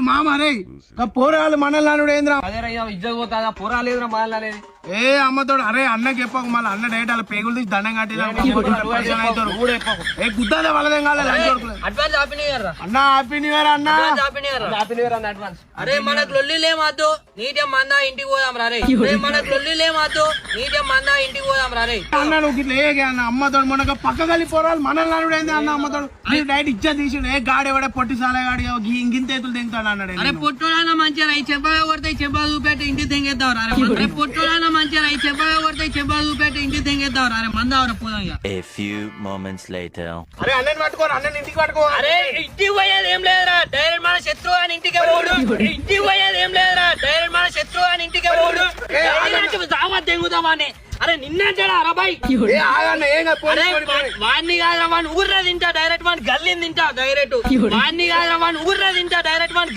మామ రే పోరాలు మనల్లానుడు ఏంద్రా అదే ఇజ్జత్ పోతుందా పోరాలేదురా మాట్లాడేది ఏ అమ్మతోడు అరే అన్నకి చెప్పకు మళ్ళీ అన్న డేట్ అలా పేగులు తీసి దండం కట్టి ఏ గుద్దాదే వాళ్ళదేం కాలేదు అడ్వాన్స్ హ్యాపీ న్యూ ఇయర్ అన్న హ్యాపీ న్యూ ఇయర్ అన్న హ్యాపీ న్యూ ఇయర్ అన్న అడ్వాన్స్ అరే మనకు లొల్లిలేమద్దు నీటం మందా ఇంటికి పోదాం రే మనకు లొల్లిలేమద్దు నీటం మందా ఇంటికి పోదాం రే అన్న నువ్వు ఇట్లా ఏ అన్న అమ్మతోడు మొన్న పక్క కలిసి పోరాలు మనల్లానుడు ఏంది అన్న అమ్మతోడు డైట్ ఇచ్చా తీసిండు ఏ గాడి ఎవడే పొట్టి సాలగాడి ఇంగింతేతులు దింగుతాడు అన్నాడు అరే పొట్టుడన్నా మంచిగా అయి చెప్పగా కొడితే చెప్పా చూపెట్టి ఇంటికి తెంగేద్దాం అరే పొట్టుడన్నా మంచిగా అయి చెప్పగా కొడితే చెప్పా చూపెట్టి ఇంటికి తెంగేద్దాం అరే మందావర పోదాం ఇక A few moments later. అరే అన్నని పట్టుకోరు అన్నని ఇంటికి పట్టుకో అరే ఇంటికి పోయేది ఏం లేదురా డైరెక్ట్ మన శత్రువు అని ఇంటికి పోడు ఇంటికి పోయేది ఏం లేదురా డైరెక్ట్ మన శత్రువు అని ఇంటికి పోడు దావత్ తెంగుదామని అరే నిన్నంటాడా అరబాయ్ వాడిని కాదురా వాడిని ఊర్రా తింటా డైరెక్ట్ వాడిని గల్లిని తింటా డైరెక్ట్ వాడిని కాదురా వాడిని ఊర్రా తింటా డైరెక్ట్ వాడిని